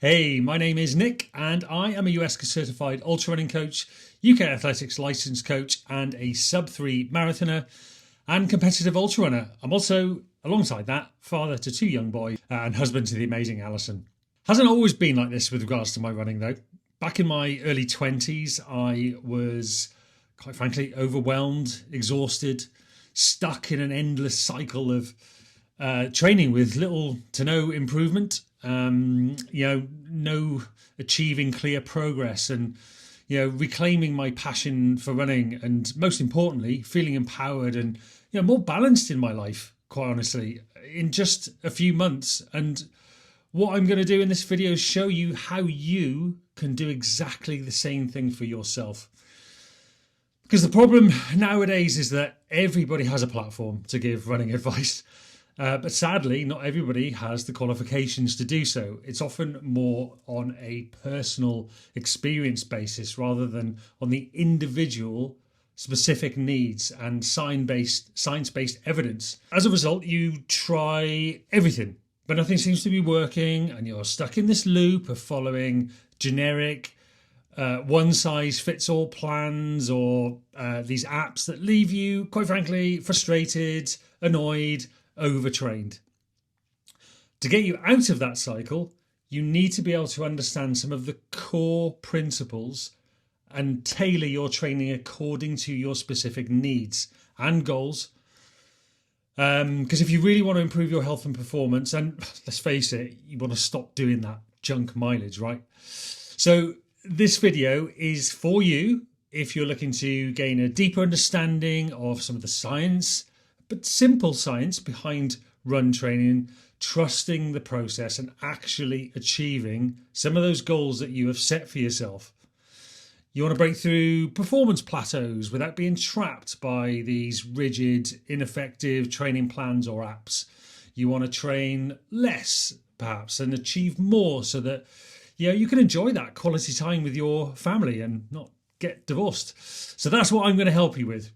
Hey, my name is Nick, and I am a US certified ultra running coach, UK athletics licensed coach, and a sub 3 marathoner and competitive ultra runner. I'm also, alongside that, father to two young boys and husband to the amazing Alison. Hasn't always been like this with regards to my running, though. Back in my early 20s, I was, quite frankly, overwhelmed, exhausted, stuck in an endless cycle of training with little to no improvement, no achieving clear progress, and reclaiming my passion for running, and most importantly, feeling empowered and more balanced in my life. Quite honestly, in just a few months, and what I'm going to do in this video is show you how you can do exactly the same thing for yourself. Because the problem nowadays is that everybody has a platform to give running advice. But sadly, not everybody has the qualifications to do so. It's often more on a personal experience basis rather than on the individual specific needs and science-based evidence. As a result, you try everything, but nothing seems to be working, and you're stuck in this loop of following generic one-size-fits-all plans or these apps that leave you, quite frankly, frustrated, annoyed, overtrained. To get you out of that cycle, you need to be able to understand some of the core principles and tailor your training according to your specific needs and goals. Because if you really want to improve your health and performance, and let's face it, you want to stop doing that junk mileage, right? So this video is for you if you're looking to gain a deeper understanding of some of the science, but simple science behind run training, trusting the process and actually achieving some of those goals that you have set for yourself. You want to break through performance plateaus without being trapped by these rigid, ineffective training plans or apps. You want to train less, perhaps, and achieve more so that you can enjoy that quality time with your family and not get divorced. So that's what I'm going to help you with.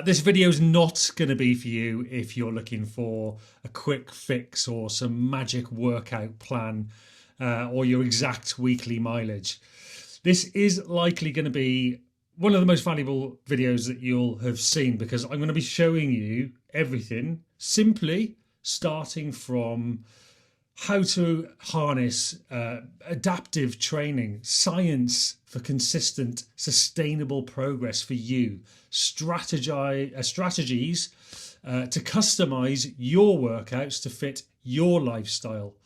This video is not going to be for you if you're looking for a quick fix or some magic workout plan or your exact weekly mileage. This is likely going to be one of the most valuable videos that you'll have seen, because I'm going to be showing you everything simply starting from how to harness adaptive training, science for consistent, sustainable progress for you, strategies to customize your workouts to fit your lifestyle.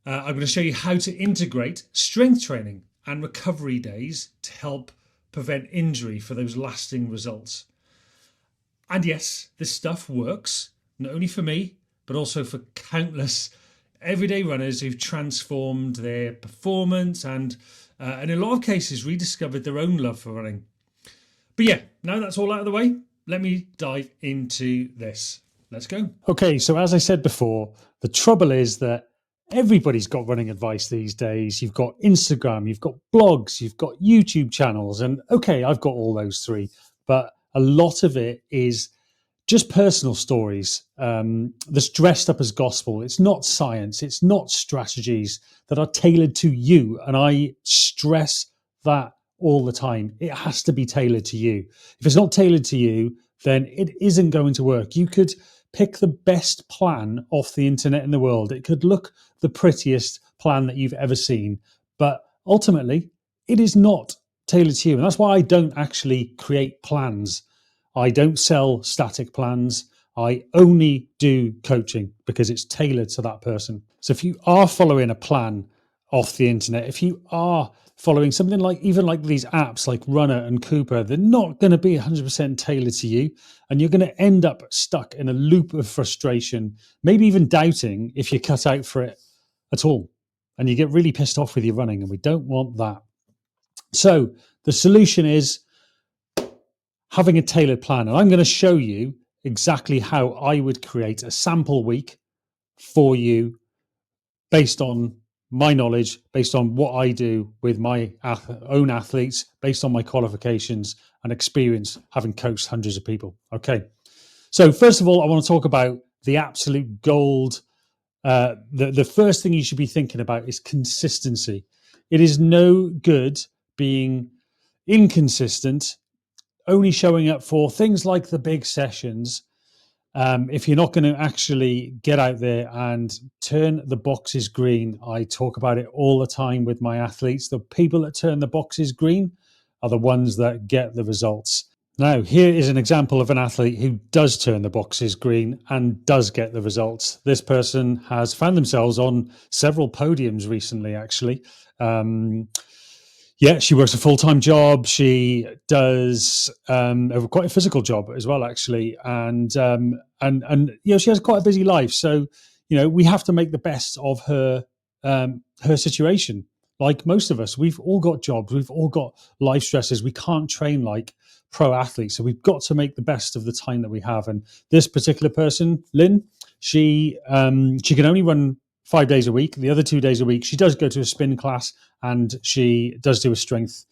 I'm going to show you how to integrate strength training and recovery days to help prevent injury for those lasting results. And yes, this stuff works, not only for me, but also for countless everyday runners who've transformed their performance and in a lot of cases rediscovered their own love for running. But yeah, now that's all out of the way, let me dive into this. Let's go. Okay, so as I said before, the trouble is that everybody's got running advice these days. You've got Instagram, you've got blogs, you've got YouTube channels, and okay, I've got all those three, but a lot of it is just personal stories that's dressed up as gospel. It's not science. It's not strategies that are tailored to you. And I stress that all the time. It has to be tailored to you. If it's not tailored to you, then it isn't going to work. You could pick the best plan off the internet in the world. It could look the prettiest plan that you've ever seen, but ultimately it is not tailored to you. And that's why I don't actually create plans. I don't sell static plans. I only do coaching because it's tailored to that person. So if you are following a plan off the internet, if you are following something like even like these apps like Runna and Cooper, they're not going to be 100% tailored to you. And you're going to end up stuck in a loop of frustration, maybe even doubting if you're cut out for it at all. And you get really pissed off with your running, and we don't want that. So the solution is having a tailored plan. And I'm going to show you exactly how I would create a sample week for you based on my knowledge, based on what I do with my own athletes, based on my qualifications and experience having coached hundreds of people. Okay. So first of all, I want to talk about the absolute gold the first thing you should be thinking about is consistency. It is no good being inconsistent, only showing up for things like the big sessions, if you're not going to actually get out there and turn the boxes green. I talk about it all the time with my athletes. The people that turn the boxes green are the ones that get the results. Now, here is an example of an athlete who does turn the boxes green and does get the results. This person has found themselves on several podiums recently, actually. Yeah, she works a full-time job. She does quite a physical job as well, actually, and she has quite a busy life. So we have to make the best of her situation. Like most of us, we've all got jobs, we've all got life stresses. We can't train like pro athletes, so we've got to make the best of the time that we have. And this particular person, Lynn, she can only run 5 days a week. The other 2 days a week, she does go to a spin class and she does do a strength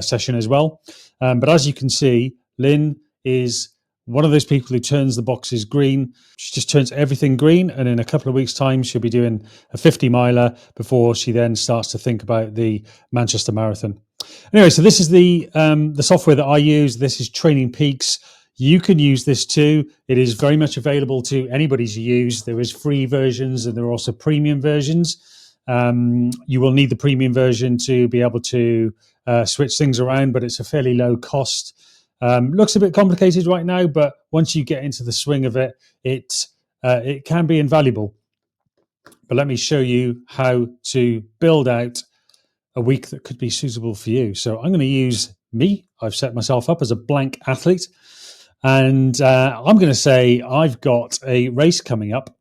session as well. But as you can see, Lynn is one of those people who turns the boxes green. She just turns everything green, and in a couple of weeks' time, she'll be doing a 50 miler before she then starts to think about the Manchester Marathon. Anyway, so this is the software that I use. This is Training Peaks. You can use this too. It is very much available to anybody to use. There is free versions and there are also premium versions. You will need the premium version to be able to switch things around, but it's a fairly low cost. Looks a bit complicated right now, but once you get into the swing of it, it can be invaluable. But let me show you how to build out a week that could be suitable for you. So I'm going to use me. I've set myself up as a blank athlete. And I'm going to say I've got a race coming up,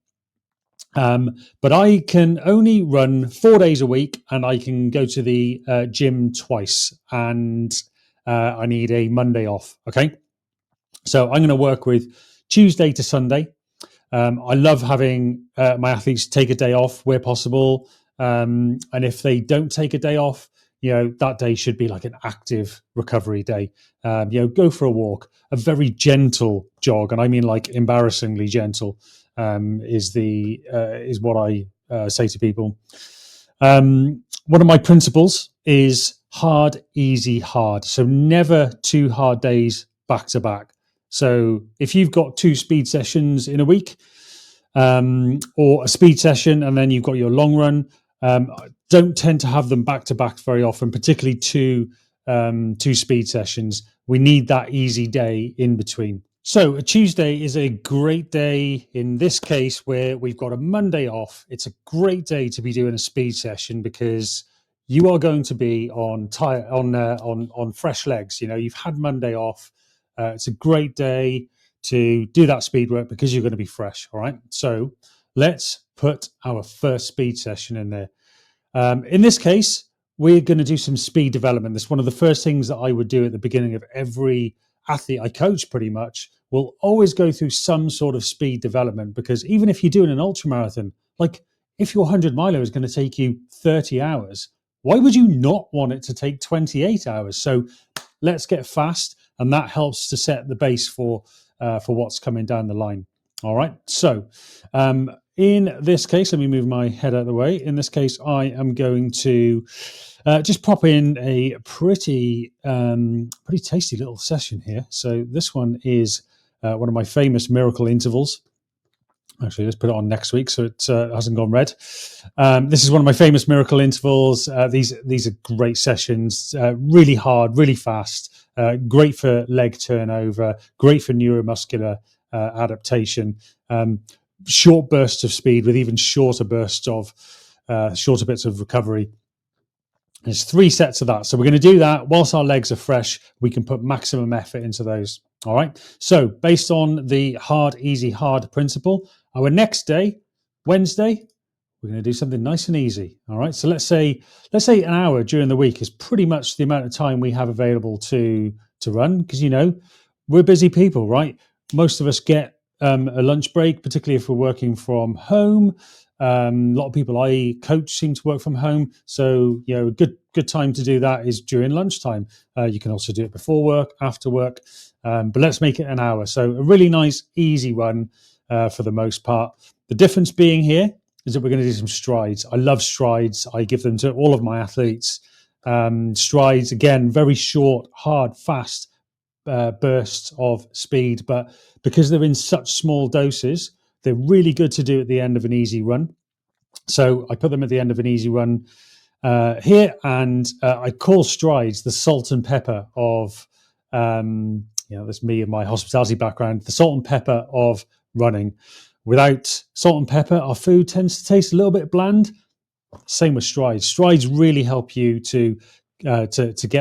but I can only run 4 days a week and I can go to the gym twice, and I need a Monday off. Okay. So I'm going to work with Tuesday to Sunday. I love having my athletes take a day off where possible. And if they don't take a day off, that day should be like an active recovery day. Go for a walk, a very gentle jog, and I mean like embarrassingly gentle is what I say to people. One of my principles is hard, easy, hard. So never 2 hard days back to back. So if you've got 2 speed sessions in a week, or a speed session, and then you've got your long run, don't tend to have them back to back very often, particularly two speed sessions. We need that easy day in between. So a Tuesday is a great day in this case where we've got a Monday off. It's a great day to be doing a speed session because you are going to be on fresh legs. You've had Monday off. It's a great day to do that speed work because you're going to be fresh. All right. So let's put our first speed session in there. In this case, we're going to do some speed development. That's one of the first things that I would do at the beginning of every athlete I coach. Pretty much, we'll always go through some sort of speed development, because even if you're doing an ultra marathon, like if your 100 miler is going to take you 30 hours, why would you not want it to take 28 hours? So let's get fast, and that helps to set the base for what's coming down the line. All right. So in this case, let me move my head out of the way. In this case, I am going to just pop in a pretty tasty little session here. So this one is one of my famous miracle intervals. Actually, let's put it on next week so it hasn't gone red. This is one of my famous miracle intervals. These are great sessions, really hard, really fast, great for leg turnover, great for neuromuscular adaptation, short bursts of speed with even shorter bits of recovery. There's 3 sets of that. So we're going to do that whilst our legs are fresh. We can put maximum effort into those. All right. So based on the hard, easy, hard principle, our next day, Wednesday, we're going to do something nice and easy. All right. So let's say an hour during the week is pretty much the amount of time we have available to run, because we're busy people, right? Most of us get a lunch break, particularly if we're working from home. A lot of people I coach seem to work from home, so a good time to do that is during lunchtime. You can also do it before work, after work, but let's make it an hour. So a really nice, easy run for the most part. The difference being here is that we're going to do some strides. I love strides. I give them to all of my athletes. Strides, again, very short, hard, fast bursts of speed, but because they're in such small doses, they're really good to do at the end of an easy run. So I put them at the end of an easy run here, and I call strides the salt and pepper of, that's me and my hospitality background, the salt and pepper of running. Without salt and pepper, our food tends to taste a little bit bland. Same with strides. Strides really help you to get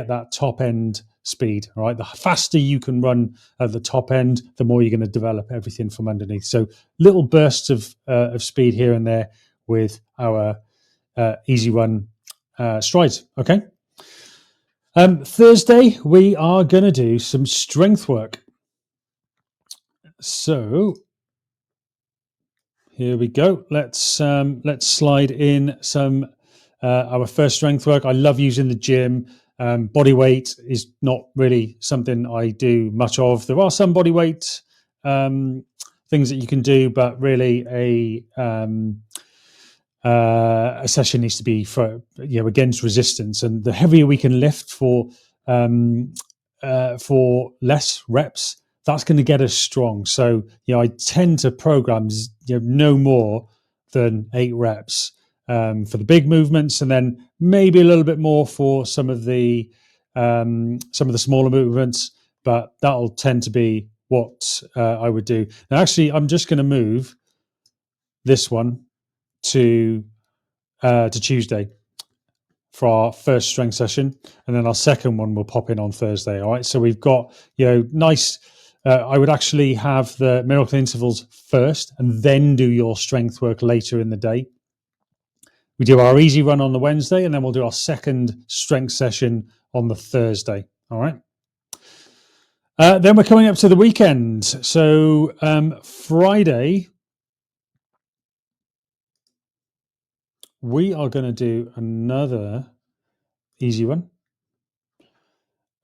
that top end speed. All right, the faster you can run at the top end, the more you're going to develop everything from underneath. So little bursts of speed here and there with our easy run strides. Okay. Thursday we are going to do some strength work. So here we go. Let's slide in some our first strength work. I love using the gym. Body weight is not really something I do much of. There are some body weight things that you can do, but really a session needs to be for against resistance, and the heavier we can lift for less reps, that's going to get us strong. So I tend to program no more than 8 reps for the big movements, and then maybe a little bit more for some of the smaller movements. But that'll tend to be what I would do. Now, actually, I'm just going to move this one to Tuesday for our first strength session, and then our second one will pop in on Thursday. All right, so we've got nice. I would actually have the miracle intervals first, and then do your strength work later in the day. We do our easy run on the Wednesday, and then we'll do our second strength session on the Thursday. All right. Then we're coming up to the weekend. So Friday, we are going to do another easy run.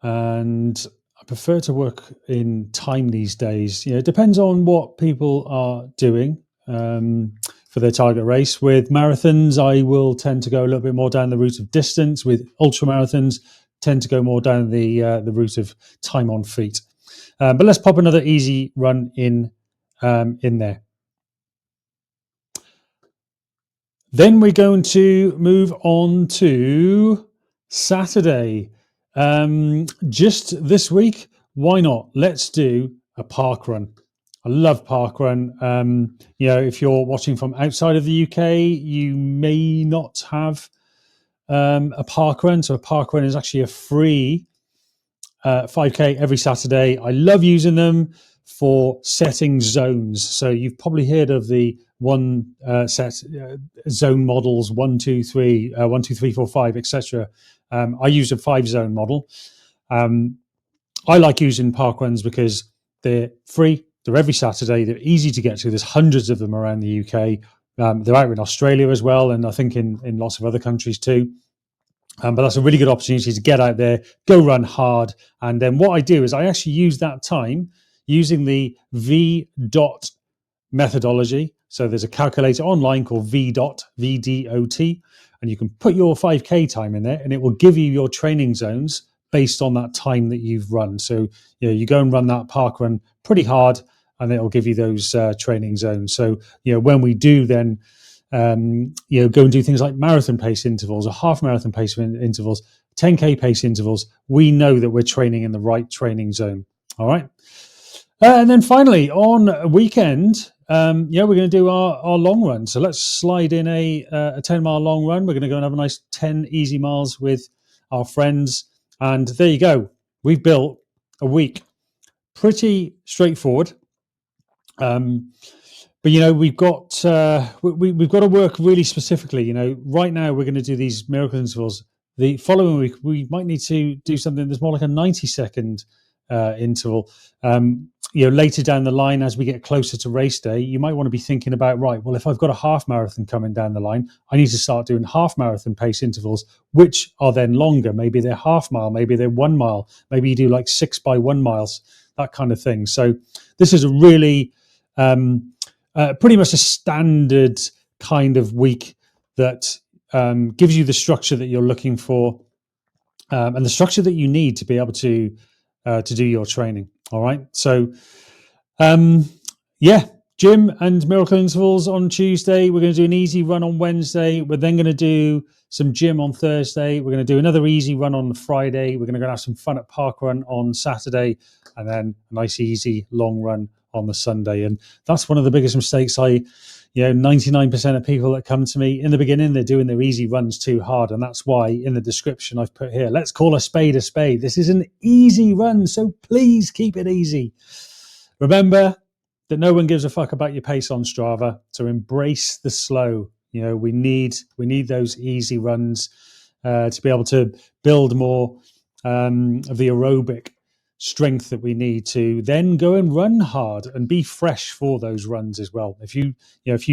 And I prefer to work in time these days. It depends on what people are doing for their target race. With marathons, I will tend to go a little bit more down the route of distance. With ultra marathons, tend to go more down the route of time on feet. But let's pop another easy run in there. Then we're going to move on to Saturday. Just this week, why not? Let's do a park run. I love park run. If you're watching from outside of the UK, you may not have a park run. So a park run is actually a free 5K every Saturday. I love using them for setting zones. So you've probably heard of the one set zone models, 1, 2, 3, 1, 2, 3, 4, 5, etc. I use a 5-zone model. I like using park runs because they're free. They're every Saturday. They're easy to get to. There's hundreds of them around the UK. They're out in Australia as well, and I think in lots of other countries too. But that's a really good opportunity to get out there, go run hard. And then what I do is I actually use that time using the VDOT methodology. So there's a calculator online called VDOT, VDOT, and you can put your 5K time in there and it will give you your training zones based on that time that you've run. So you go and run that park run pretty hard and it'll give you those training zones. So when we do then go and do things like marathon pace intervals or half marathon pace intervals, 10K pace intervals, we know that we're training in the right training zone. All right. And then finally on a weekend, we're going to do our long run. So let's slide in a 10-mile long run. We're going to go and have a nice 10 easy miles with our friends. And there you go. We've built a week. Pretty straightforward. But we've got we've got to work really specifically. Right now we're going to do these miracle intervals. The following week we might need to do something that's more like a 90-second interval. Later down the line, as we get closer to race day, you might want to be thinking about, right, well, if I've got a half marathon coming down the line, I need to start doing half marathon pace intervals, which are then longer. Maybe they're half mile, maybe they're 1 mile, maybe you do like 6 by 1 miles, that kind of thing. So this is a really pretty much a standard kind of week that gives you the structure that you're looking for, and the structure that you need to be able to do your training. All right. So, yeah, gym and miracle intervals on Tuesday. We're going to do an easy run on Wednesday. We're then going to do some gym on Thursday. We're going to do another easy run on Friday. We're going to go have some fun at Park Run on Saturday, and then a nice, easy, long run on the Sunday. And that's one of the biggest mistakes 99% of people that come to me in the beginning, they're doing their easy runs too hard. And that's why in the description I've put here, let's call a spade a spade. This is an easy run, so please keep it easy. Remember that no one gives a fuck about your pace on Strava, so embrace the slow. We need those easy runs to be able to build more of the aerobic strength that we need to then go and run hard and be fresh for those runs as well. If you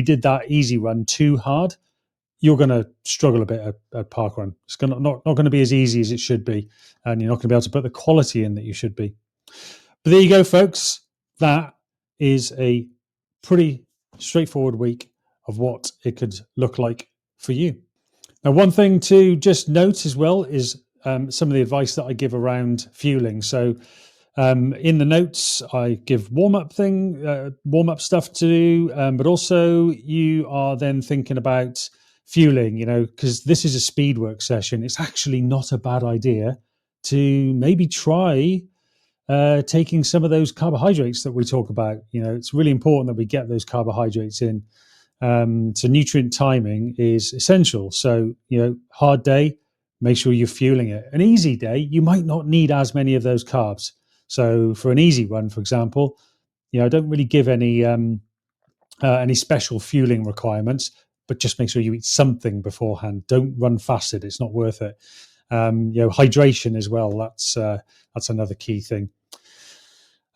did that easy run too hard, you're going to struggle a bit at Park Run. It's not going to be as easy as it should be, and you're not going to be able to put the quality in that you should be. But there you go, folks. That is a pretty straightforward week of what it could look like for you. Now, one thing to just note as well is some of the advice that I give around fueling. So in the notes, I give warm-up stuff to do, but also you are then thinking about fueling, because this is a speed work session. It's actually not a bad idea to maybe try taking some of those carbohydrates that we talk about. It's really important that we get those carbohydrates in. So nutrient timing is essential. So, hard day, make sure you're fueling it. An easy day, you might not need as many of those carbs. So for an easy run, for example, I don't really give any special fueling requirements, but just make sure you eat something beforehand. Don't run fasted. It's not worth it. Hydration as well. That's another key thing.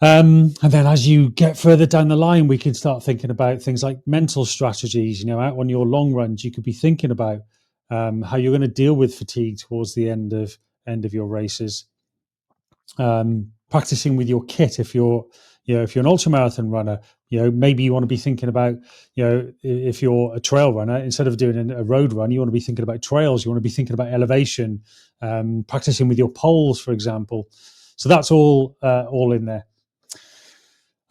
And then as you get further down the line, we can start thinking about things like mental strategies. Out on your long runs, you could be thinking about how you're going to deal with fatigue towards the end of your races. Practicing with your kit if you're an ultramarathon runner, maybe you want to be thinking about, if you're a trail runner, instead of doing a road run, you want to be thinking about trails. You want to be thinking about elevation, practicing with your poles, for example. So that's all in there.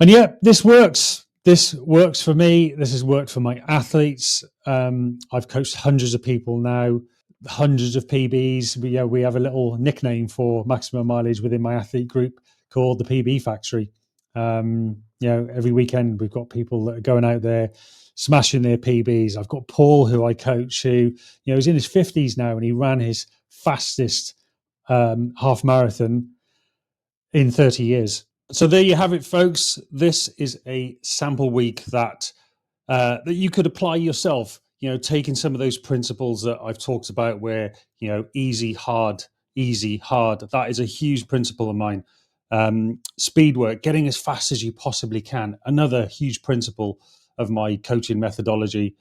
And yeah, this works. This works for me. This has worked for my athletes. I've coached hundreds of people now, hundreds of PBs. We have a little nickname for maximum mileage within my athlete group called the PB Factory. Every weekend we've got people that are going out there smashing their PBs. I've got Paul, who I coach, who is in his 50s now, and he ran his fastest half marathon in 30 years. So there you have it, folks. This is a sample week that you could apply yourself, taking some of those principles that I've talked about where, easy, hard. That is a huge principle of mine. Speed work, getting as fast as you possibly can. Another huge principle of my coaching methodology.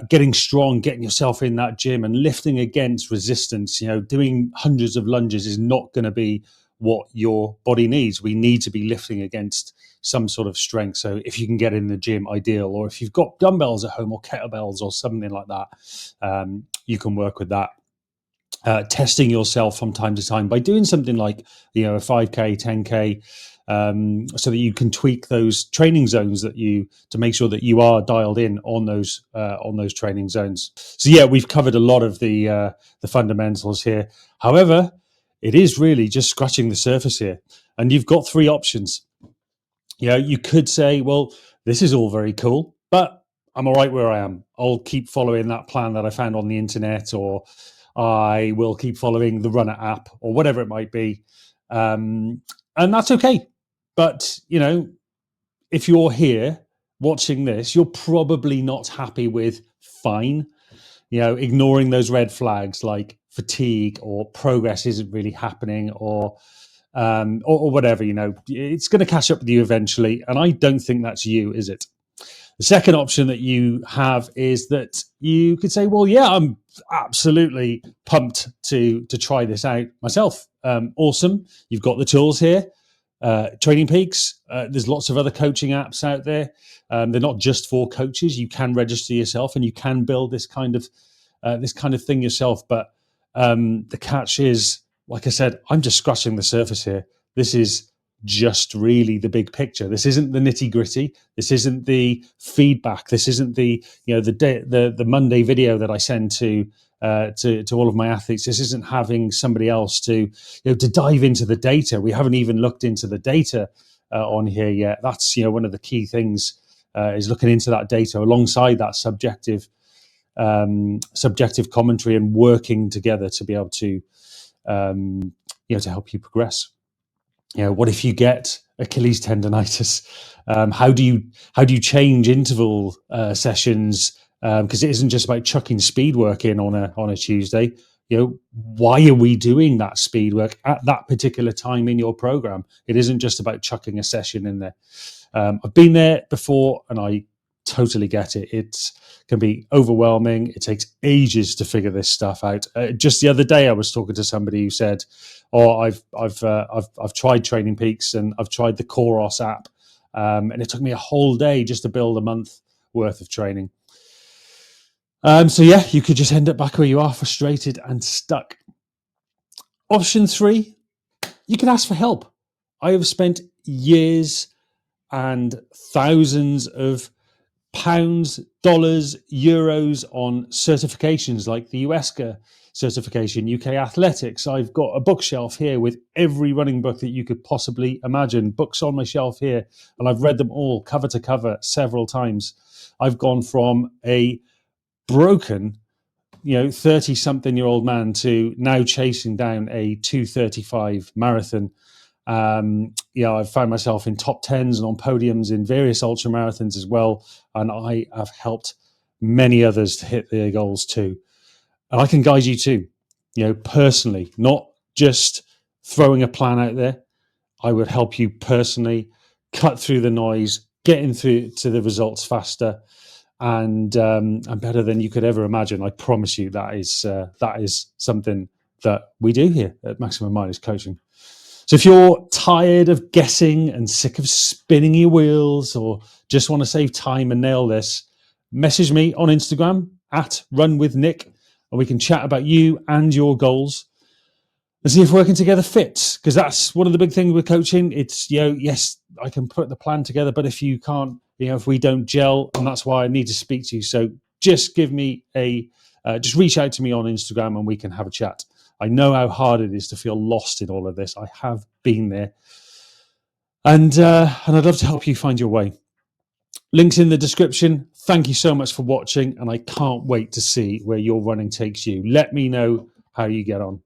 Getting strong, getting yourself in that gym and lifting against resistance. Doing hundreds of lunges is not going to be what your body needs. We need to be lifting against some sort of strength. So if you can get in the gym, ideal. Or if you've got dumbbells at home or kettlebells or something like that, you can work with that. Testing yourself from time to time by doing something like, a 5K, 10K, so that you can tweak those training zones to make sure that you are dialed in on those training zones. So yeah, we've covered a lot of the fundamentals here. However, it is really just scratching the surface here. And you've got three options. You could say, well, this is all very cool, but I'm all right where I am. I'll keep following that plan that I found on the internet, or I will keep following the Runna app, or whatever it might be. And that's okay. But, if you're here watching this, you're probably not happy with fine. Ignoring those red flags like fatigue or progress isn't really happening, or whatever. It's going to catch up with you eventually, and I don't think that's you, is it? The second option that you have is that you could say, well, yeah, I'm absolutely pumped to try this out myself. Awesome. You've got the tools here. Training Peaks. There's lots of other coaching apps out there. They're not just for coaches. You can register yourself, and you can build this kind of thing yourself. But the catch is, like I said, I'm just scratching the surface here. This is just really the big picture. This isn't the nitty gritty. This isn't the feedback. This isn't the the Monday video that I send to all of my athletes. This isn't having somebody else to dive into the data. We haven't even looked into the data on here yet. That's one of the key things is looking into that data alongside that subjective commentary and working together to be able to to help you progress. What if you get Achilles tendonitis? How do you change interval sessions? Because it isn't just about chucking speed work in on a Tuesday. Why are we doing that speed work at that particular time in your program? It isn't just about chucking a session in there. I've been there before, and I totally get it. It can be overwhelming. It takes ages to figure this stuff out. Just the other day, I was talking to somebody who said, "Oh, I've tried Training Peaks and I've tried the Coros app, and it took me a whole day just to build a month worth of training." So yeah, you could just end up back where you are, frustrated and stuck. Option 3, you can ask for help. I have spent years and thousands of pounds, dollars, euros on certifications like the USCA certification, UK Athletics. I've got a bookshelf here with every running book that you could possibly imagine. Books on my shelf here, and I've read them all cover to cover several times. I've gone from a broken 30-something-year-old man to now chasing down a 2:35 marathon. I've found myself in top 10s and on podiums in various ultra marathons as well, and I have helped many others to hit their goals too. And I can guide you too, personally, not just throwing a plan out there. I would help you personally cut through the noise, getting through to the results faster, and better than you could ever imagine. I promise you that is something that we do here at Maximum Mileage Coaching. So if you're tired of guessing and sick of spinning your wheels, or just want to save time and nail this, message me on Instagram at runwithnick, and we can chat about you and your goals and see if working together fits. Because that's one of the big things with coaching. It's, yes, I can put the plan together, but if you can't, if we don't gel, and that's why I need to speak to you. So just give me just reach out to me on Instagram and we can have a chat. I know how hard it is to feel lost in all of this. I have been there. And I'd love to help you find your way. Links in the description. Thank you so much for watching, and I can't wait to see where your running takes you. Let me know how you get on.